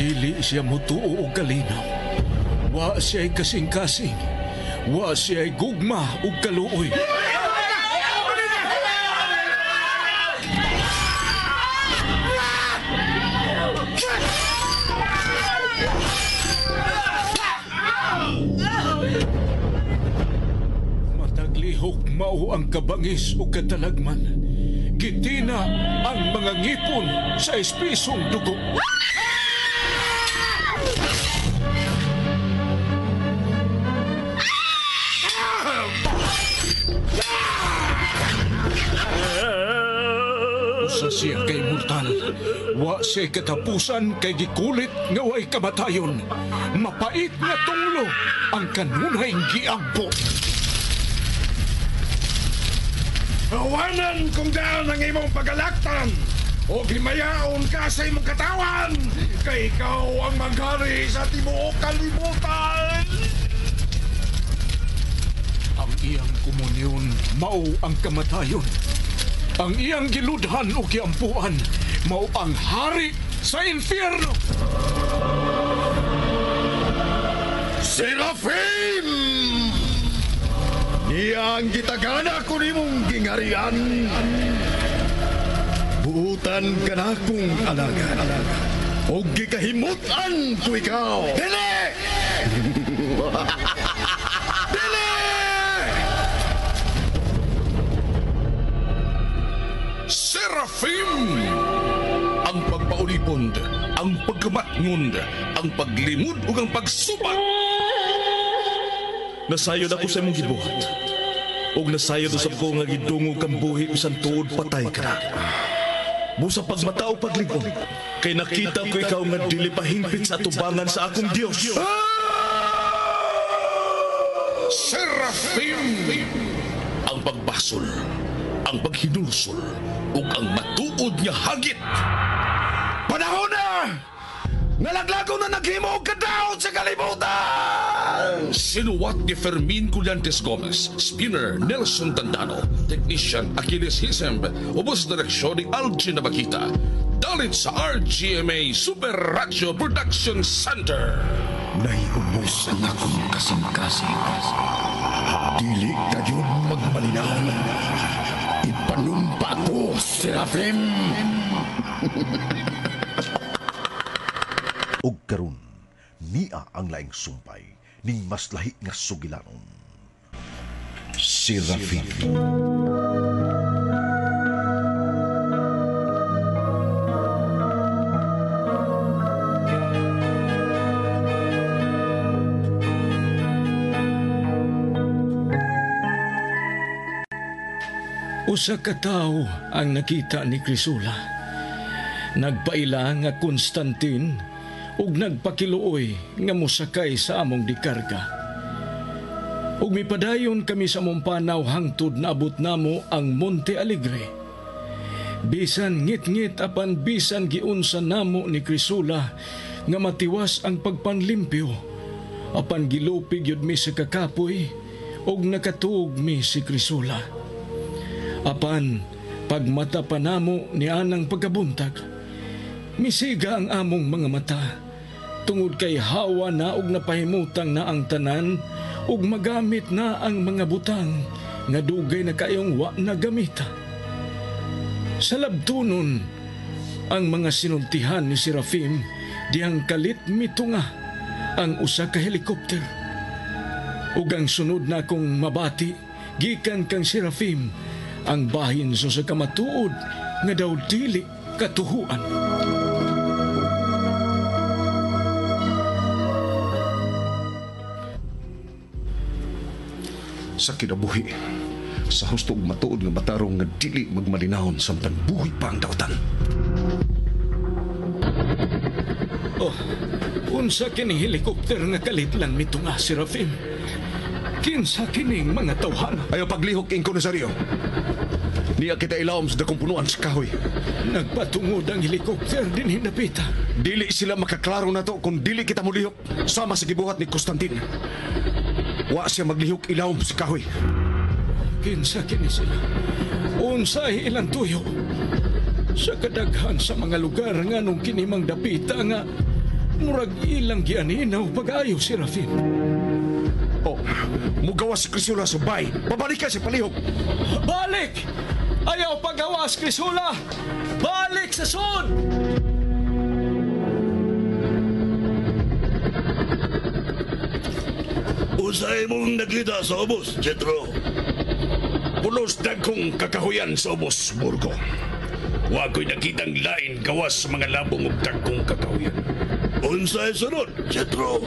Dili siya mutuo og kalinaw. Wa siya'y kasing-kasing. Wa siya'y gugma ug kaluoy. Mataglihok mao ang kabangis ug katalagman. Gitina ang mga ngipon sa espisong dugo. Usa siya kay mortal. Wa siya katapusan kay gikulit nga way kamatayon. Mapait nga tunglo ang kanunay giampo. Awanan kung daan ang imong pagalaktan o gimayaon ka sa imong katawan kay ikaw ang maghari sa tibuok kalibutan. Ang iyang komunyon mao ang kamatayon. Ang iyang giludhan o giampuan mao ang hari sa infierno. Serafim! Iya ang gitagana ko nimong gingarian. Buutan ka na kong alaga. O gikahimutan ko ikaw. Dili! Dili! Serafim! Ang pagpaulipond, ang pagkamatngund, ang paglimod ug ang pagsubat. Nasayod ako sa imong gibuhat. Og nasayod usab ko nga gidungog kang buhi bisan tuod patay ka na. Busa pagmatao pagligong, kay nakita ko ikaw nga dili pahingpit sa atubangan sa akong Dios. Serafim! Ang pagbasol, ang paghinulsol, ug ang matuod nga hagit. Panahon na! Nalaglago na naghimo og kadaot sa kalibutan! Sinuwat ni Fermin Collantes Gomez, spinner Nelson Tandano, technician Achilles Hisemb, ubos direksyon ni Algin Nabakita. Dalit sa RGMA Super Radio Production Center. Naiubos ang akong kasing-kasing. Dili kayo magmalinaw. Ipanumpa ko, Serafim! Og karon niya ang laing sumpay ning mas lahi nga sugilanon. Serafim. Usa ka tawo ang nakita ni Crisula. Nagpaila nga Constantine ug nagpakiluoy nga mosakay sa among dikarga. Ug mipadayon kami sa among panaw hangtod naabot namo ang Monte Alegre. Bisan ngit-ngit apan bisan giunsa namo ni Crisula nga matiwas ang pagpanlimpyo. Apan gilupig yud mi sa kakapoy ug nakatuog mi si Crisula. Apan pagmata pa namo ni anang pagkabuntag, misiga ang among mga mata tungod kay hawa na ug napahimutang na ang tanan ug magamit na ang mga butang nga dugay na kayong wa na gamita. Sa labtunon ang mga sinultihan ni Serafim diyang kalit mitunga ang usa ka helikopter. Ug ang sunod na kong mabati gikan kang Serafim ang bahin so sa kamatuod nga daw dili katuhuan. Sa kinabuhi, sa hustog matuod nga batarong nga dili magmalinahon samtang buhi pa ang dautan. Oh, unsa kining helikopter nga kalit lang mitunga, Serafim? Kinsa kining mga tawhana? Ayaw paglihok ing komisaryo. Niya kita ilawom sa dakong punuan sa kahoy. Nagpatungod ang helikopter din hinapita. Dili sila makaklaro na to kung dili kita mulihok sama sa gibuhat ni Constantine. Wa siya maglihok ilawom sa kahoy. Kinsa kini sila? Unsay ilang tuyo? Sa kadaghan sa mga lugar nga nung kinimang dapita nga Murag ilang gianinaw pag-ayo si Rafin. Oh, mugawas si Crisula sa bay. Pabalik ka sa palihog. Balik! Ayaw pagawas, Crisula! Balik sa sud! Usay mong nakita sa ubos, Jetro. Pulos dagkong kakahuyan sa ubos, Burgo. Wa ko'y nakitang lain gawas sa mga labong ug dagkong kakahuyan. Unsay sunod, Jetro?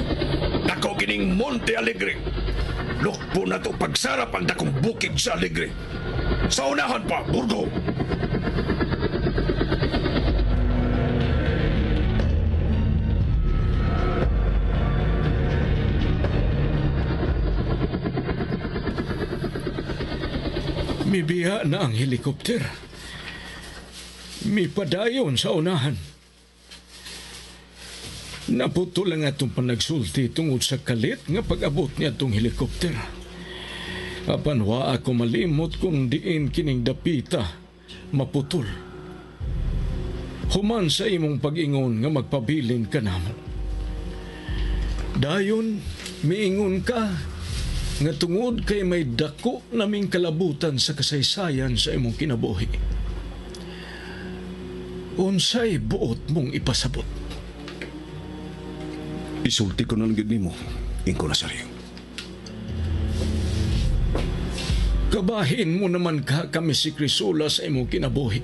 Dako kining Monte Alegre. Lukpo na to pagsarap ang dakong bukid sa Alegre. Sa unahan pa, Burgo. Mibiya na ang helikopter. Mipadayon sa unahan. Naputol lang atong panagsulti tungod sa kalit nga pag-abot niya itong helikopter. Apan wa ako malimot kung diin kining dapita maputol. Human sa imong pag-ingon nga magpabilin ka namo. Dayon, miingon ka nga tungod kay may dako naming kalabutan sa kasaysayan sa imong kinabuhi. Unsay buot mong ipasabot? Isulti ko na lang yun mo, Inko Nazario. Kabahin mo naman ka kami si Crisula sa imong kinabuhi.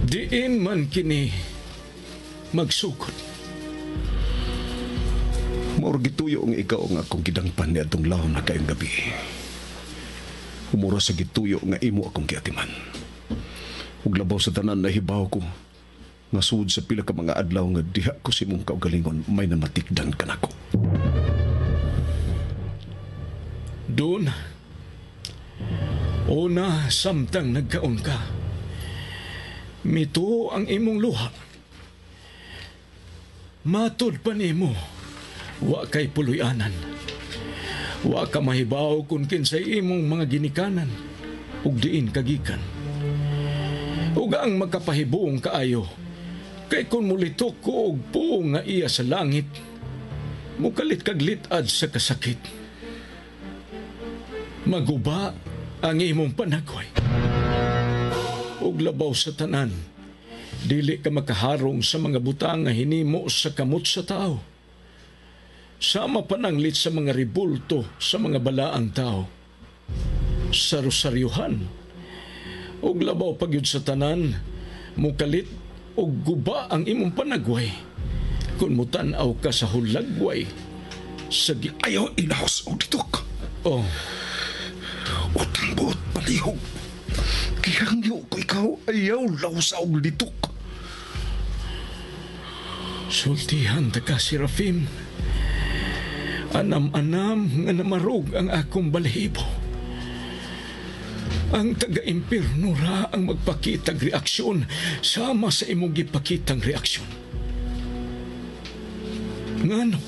Diin man kini magsukot. Maurag gituyo ang ikaw nga akong gidangpan ni atong laon na kayong gabi. Humura sa gituyo nga imo akong giatiman. Ug labaw sa tanan na hibaw ko nga sud sa pila ka mga adlaw nga diha ko si mong kaugalingon may namatikdan kanako. Doon, una samtang nagkaon ka, mito ang imong luha. Matod pa nimo, wa kay puloy-anan. Wa ka mahibaw kung kinsay imong mga ginikanan, ug diin kagikan. Ug ang magkapahibuong kaayo, kay kung mulitok ko og puong nga iya sa langit, mukalit kag litad sa kasakit. Maguba ang imong panagway. Ug labaw sa tanan, dili ka makaharong sa mga butang nga hinimo sa kamot sa tao. Sama pananglit sa mga ribulto sa mga balaang tao. Sa rosaryuhan, ug labaw pagyud sa tanan, mukalit ug guba ang imong panagway. Kung mutan-aw ka sa hulagway, sa Ayaw inahos og ditok. Oh, Utang buot palihog. Kihangyo ko ikaw ayaw lawsa og litok. sultihan ta ka si Rafim. Anam-anam nga namarog ang akong balahibo. Ang taga-impirno ra ang magpakitang reaksyon sama sa imong gipakitang reaksyon. Ngano?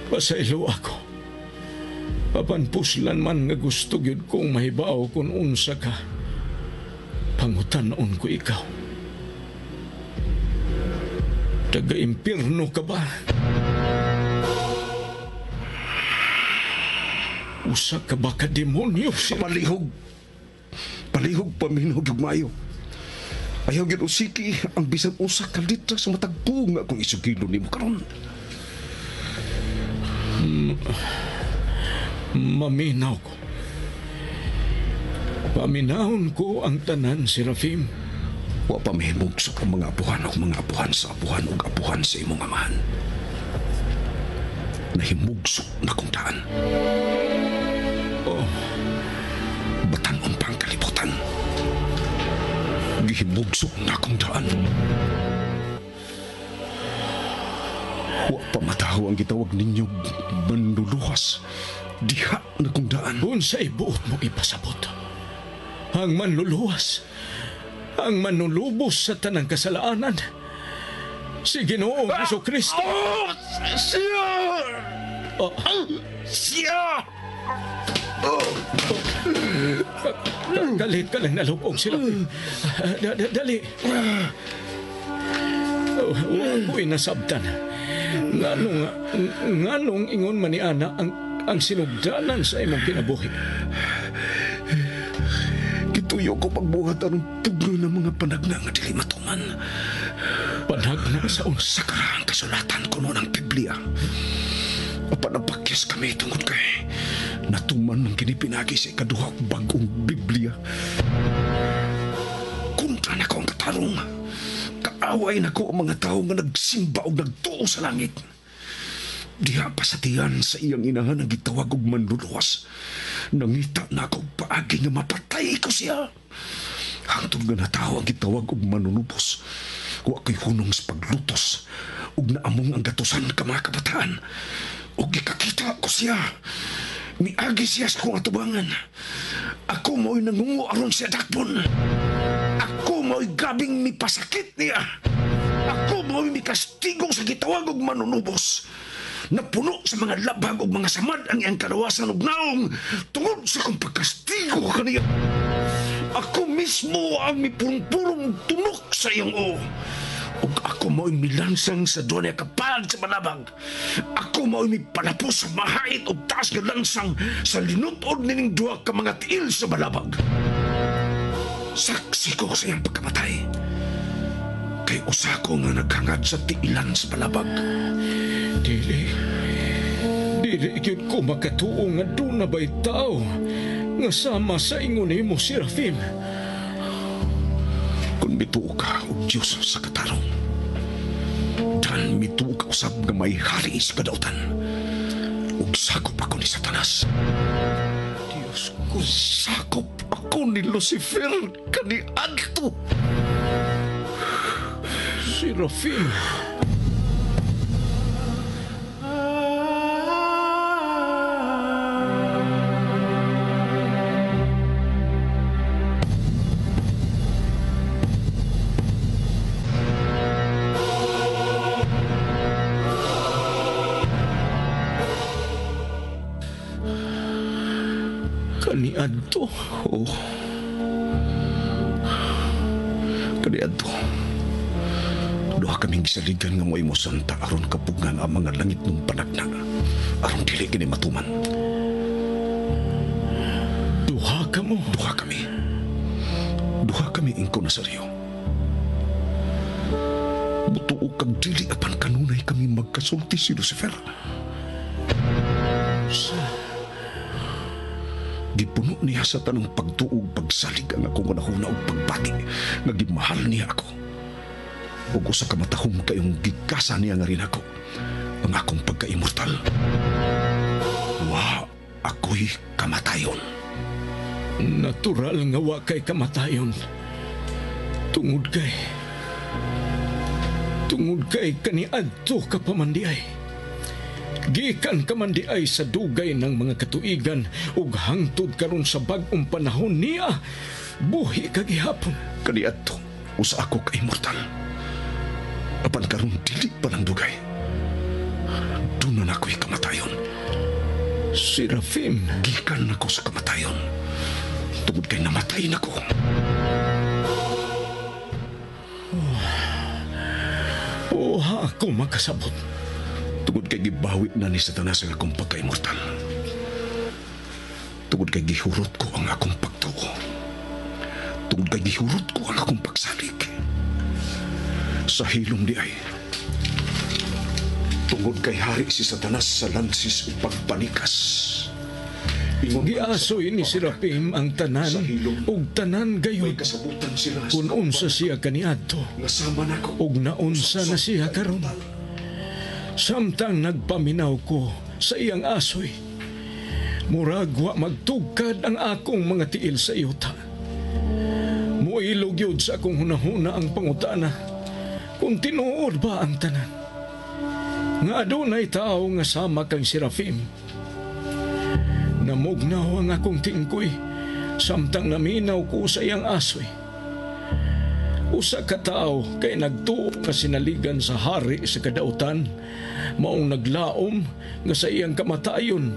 Pasaylo ako. Papanpuslan man nga gusto gyud kong mahibaw kung unsa ka. Pangutanon ko ikaw. Taga-impirno ka ba? Usa ka ba ka demonyo? Palihog. Palihog paminog yung mayo. Ayaw gyud usiki ang bisan usa ka litra sa matagpo nga kung isugilo nimo karon. Maminaw ko. Paminahon ko ang tanan, Serafim. Wa pa mahimugso ang mga apuhan o mga apuhan sa apuhan o apuhan sa imong amahan. Nahimugso na kong daan. Oh, Batanon pa ang kalibutan. Gihimugso na kong daan. Wa pa mataho ang gitawag ninyo manluluhas. Diha na kong daan. unsay buot mo ipasabot? Ang manluluwas, ang manlulubos sa tanang kasalaanan, si Ginoong Jesucristo. Siya! Oh, Siya! Galit ka lang nalupong sila. Dali. Huwag ko'y nasabtan. Nganong ingon man ni Ana ang sinugdanan sa imong kinabuhi. Gituyo ko pagbuhat anong tugno ng mga panagna nga dili matuman. Panagna sa Sa karang kasulatan ko noon ang Biblia. Apanapakyas kami tungod kay natuman ng kinipinagi sa ikaduha bagong Biblia. Kontra na ko ang katarong. Kaaway na ko ang mga tao nga nagsimba o nagtuo sa langit. Diha pa sa tiyan sa iyang inahan ang gitawag og manluluwas. Nangita na ako paagi nga mapatay ko siya. Hangtod nga natawa ang gitawag og manunubos. Wa ko'y hunong sa paglutos. Ug naamong ang gatusan ka mga kabataan. Ug gikakita ko siya. Miagi siya sa kong atubangan. Ako mo'y nangungo aron siya dakpon. Ako mo'y gabing mipasakit niya. Ako mo'y mikastigo sa gitawag og manunubos. Napuno sa mga labag o mga samad ang iyang kalawasan ug naong tungod sa kong pagkastigo kaniya. Ako mismo ang mipurong-purong tunok sa iyong o. Ug ako mo'y milansang sa doon ay kapal sa malabag. Ako mo'y mipalapos sa mahait o taas ka lansang sa linutod nining duha ka mga tiil sa malabag. Saksi ko sa iyang pagkamatay. Kay usa ko nga naghangad sa tiilan sa malabag. Dili yun ko makatuo nga doon na ba'y tao nga sama sa ingon mo, Serafim. Kung mituo ka o Diyos sa katarong, dan mituo ka usab nga may hari sa kadautan, ug sakop ako ni Satanas. Diyos ko, sakop ako ni Lucifer kani adto. Serafim. Kaniadto. Oo. Kaniadto. Duha kaming gisaligan nga mo'y mosanta aron kapugngan ang mga langit ng panagna. Aron dili kini matuman. Duha ka mo? Duha kami. Duha kami ingko Nazario. Butuo kag dili apan kanunay kami magkasulti si Lucifer. Gipuno niya sa tanong pagtuog pagsalig ang akong unahuna og pagbati nga gimahal niya ako. Ug usa ka matahom kayong gikasa niya nga rin ako ang akong pagka-immortal. Wa ako'y kamatayon. Natural nga wa kay kamatayon. Tungod kay kaniadto ka pamandiay. Gikan ka man di ay sa dugay ng mga katuigan ug hangtod karon sa bag-ong panahon niya buhi ka gihapon. Kaniadto usa ako ka immortal. Apan karon dili pa ng dugay. Dunan ako'y kamatayon. Serafim, gikan ako sa kamatayon. Tungod kay namatay na ko. Ako makasabot. Tungod kay gibawi na ni Satanas ang akong pagka-immortal. Tungod kay gihurot ko ang akong pagtuo. Tungod kay gihurot ko ang akong pagsalig. Sa hilom di ay. Tungod kay hari si Satanas sa lansis o pagpanikas. Giasoy ni Serafim ang tanan ug tanan gayud. Kung unsa siya kaniadto ug naunsa na siya karon. Samtang nagpaminaw ko sa iyang asoy, murag wa magtugkad ang akong mga tiil sa iyota. Muilog yun sa akong hunahuna ang pangutana, kung tinuod ba ang tanan. Nga adunay tao nga sama kang Serafim. Namugnaw ang akong tingkoy, samtang naminaw ko sa iyang asoy. Usa ka tao kay nagtuo nga sinaligan sa hari sa kadautan, maong naglaom nga sa iyang kamatayon,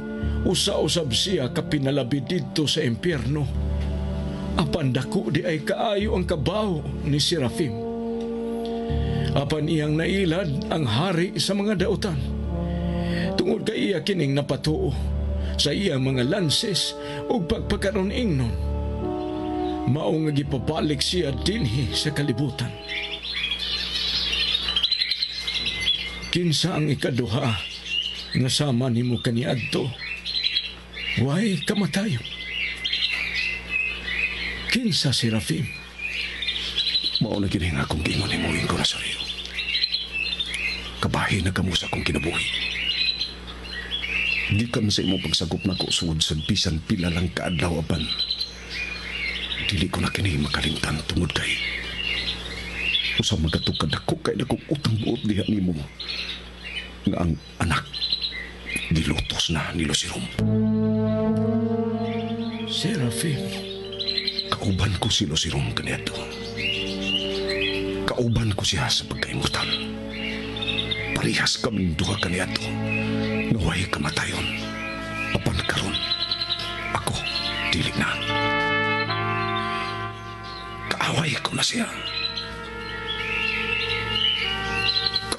usa-usab siya ka pinalabi didto sa impyerno. Apan dako di ay kaayo ang kabaw ni Serafim. Apan iyang nailad ang hari sa mga dautan. Tungod kay iya kining napatuo sa iyang mga lances ug pagpakaron ingnon. Mao nga gipabalik siya dinhi sa kalibutan. Kinsa ang ikaduha nga sama nimo kaniadto? Way kamatayon. Kinsa si Serafim? Mao na gini nga akong gingon ni Moing ko na saryo. Kabahin na kamusa kong kinabuhi. Gikan sa imong pagsagop na ko sugod sa bisan pila lang kaadlaw apan. Dili ko na kini makalimtan tungod kay usa magatukad ako kay dako utang buot diha nimo nga ang anak gilutos na ni Losirom. Serafim. Kauban ko si Losirom kaniadto. Kauban ko siya sa pagkaimutan. Parihas kaming duha kaniadto. Naway kamatayon. Apan karon ako dili na. Kaaway ko na siya.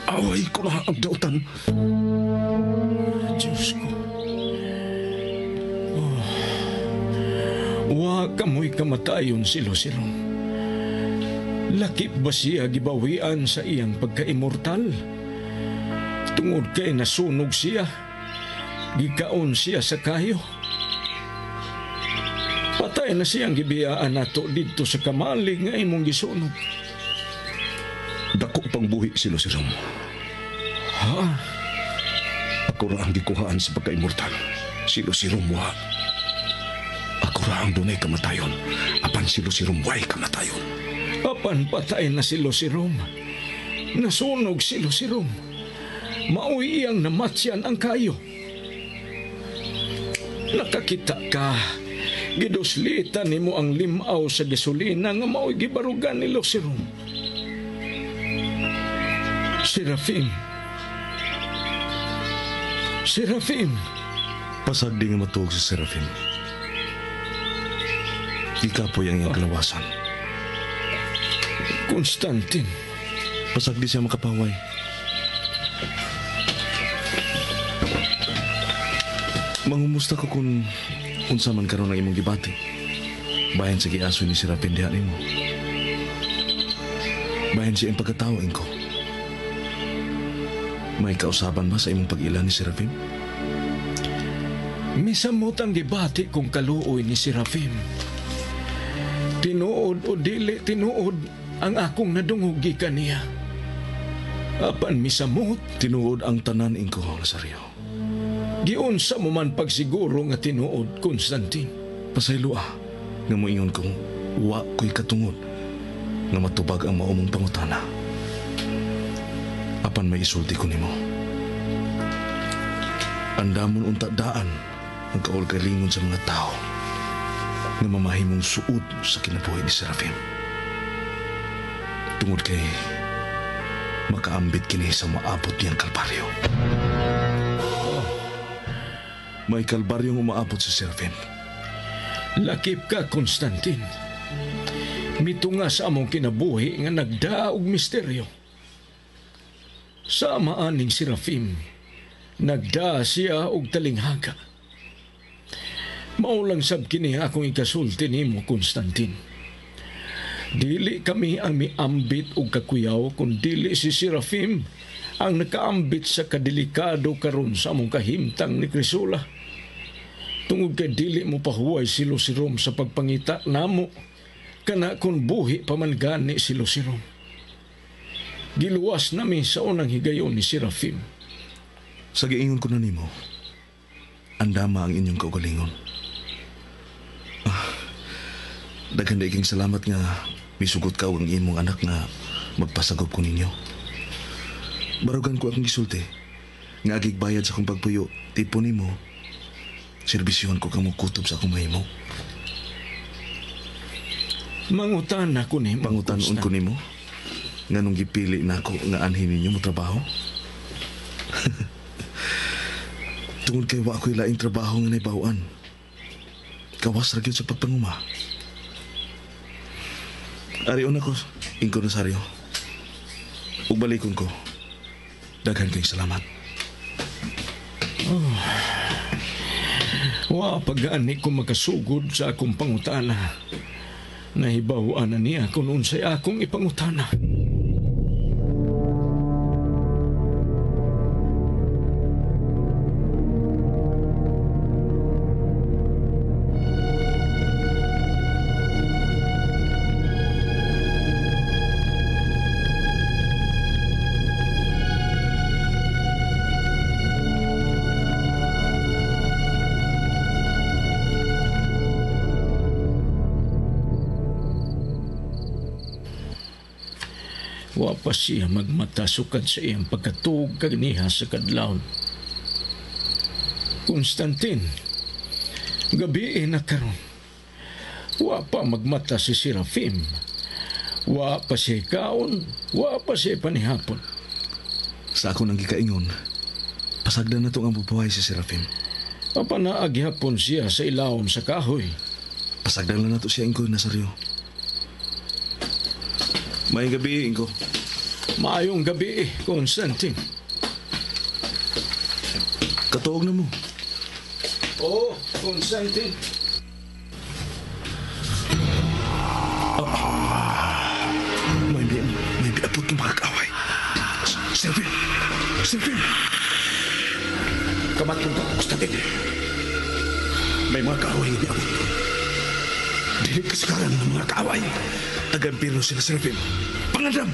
Kaaway ko na ang dautan. Diyos ko. Wa kamoy kamatayon si Losirom. Lakip ba siya gibawian sa iyang pagka-immortal? Tungod kay nasunog siya, gikaon siya sa kayo. Patay na siyang gibiyaan nato dito sa kamalig nga imong gisunog. Dako pang buhi si Losirom. Ha? Ako ra ang gikuhaan sa pagka-immortal. Si Losirom wa. Ako ra ang dunay kamatayon. Apan si Losirom way kamatayon. Apan patay na si Losirom. Nasunog si Losirom. Maoy iyang namatsyan ang kayo. Nakakita ka. Giduslitan nimo ang limaw sa gasolina nga maoy gibarugan ni Losirom. Serafim. Serafim. Pasagdi nga matuog si Serafim. Ikapoy ang iyang kalawasan. Konstantin. Pasagdi siya makapaway. Mangumusta ko kung unsa man karon ang imong gibati. Bayan sa giaso ni Serafim diha nimo. Bayan siya ang pagkatawain ko. May kausaban ba sa imong pag-ilan ni Serafim? Misamot ang gibati kung kaluoy ni Serafim. Tinuod o dili tinuod ang akong nadungugi kaniya. Apan misamot, Tinuod ang tanan ingko, Nazario. giunsa mo man pagsiguro nga tinuod, Konstantin. Pasaylo nga moingon kong wa ko'y katungod nga matubag ang maumong pangutana. Apan may isulti ko nimo. Andamon unta daan ang kaulgalingon sa mga tao nga mamahimong suod sa kinabuhi ni Serafim. Tungod kay makaambit kini sa maabot niyang kalbaryo. May kalbaryong umaabot sa Serafim. Lakip ka, Konstantin. Mitunga sa among kinabuhi nga nagdaog misteryo. Sa amaaning Serafim, nagdaa siya og talinghaga. Maulang sab kini akong ikasulti nimo, Konstantin. Dili kami ang miambit og kakuyaw, kung dili si Serafim ang nakaambit sa kadelikado karon sa among kahimtang ni Crisula. Tungod kay dili mo pahuway si Losirom sa pagpangita namo, kana kung buhi pa man gani si Losirom. Giluwas nami sa unang higayon ni Serafim. Sa giingon ko na nimo, andama ang inyong kaugalingon. Daghan na iking salamat nga misugot ka ang imong anak nga magpasagop ko ninyo. Barugan ko akong gisulti nga agigbayad sa akong pagpuyo, tipo nimo, serbisyon ko kamo kutob sa akong mahimo. Mangutan ako nimo. Pangutanon ko nimo nga nung gipili na ako nga anhin ninyo mo trabaho. Tungod kay wa ako'y laing trabaho nga naibawaan. Kawas ra gyud sa pagpanguma. Arion ako, Inko Nazario. Ug balikon ko. Daghan kayong salamat. Wa pag-ani ko makasugod sa akong pangutana. Nahibawaan na niya kung unsay akong ipangutana. Wa pa siya magmatasukad sa iyang pagkatuog kagniha sa kadlawon. Konstantin, gabi na karon. Wa pa magmata si Serafim. Wa pa siya kaon, wa pa siya panihapon. Sa ako nang gikaingon, pasagdan na itong ang bubuhay si Serafim. Papanaag hapon siya sa ilawom sa kahoy. Pasagdan lang na ito siya, Inko Nazario. Mayang gabi, Inko. Maayong gabi, Konstantin. Katuog na mo. Oo, Konstantin. May biabot ng mga kaaway. Selvin! Selvin! Kamatong ka, Konstantin. May mga kaaway na biabot. Dili kasagaran ng mga kaaway. Agampiro sila, Serafim. Pangadam!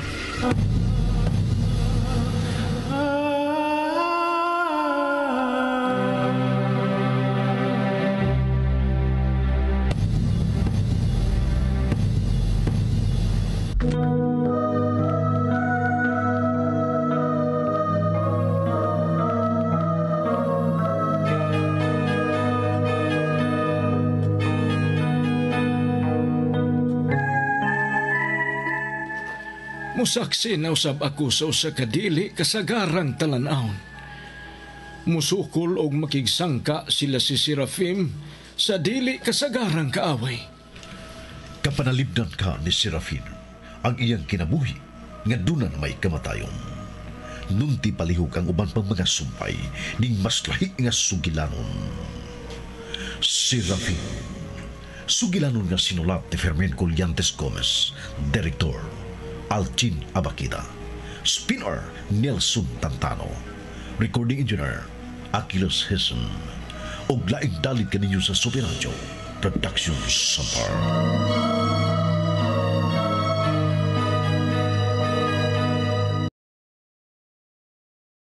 Musaksi na usab ako sa usa ka dili kasagarang talan-awon. Musukol og makigsangka sila si Serafim sa dili kasagarang kaaway. Kapanalibdan ka ni Serafin ang iyang kinabuhi nga dunan may kamatayon. Nunti palihog ang uban pang mga sumpay ning mas lahi nga sugilanon. Serafin, sugilanon nga sinulat ni Fermin Colliantes Gomez, Direktor Alcin Abakida, Spinner Nelson Tantano, Recording Engineer Achilles Hessen, og laing dalit kaninyo sa Super Radio Productions Center.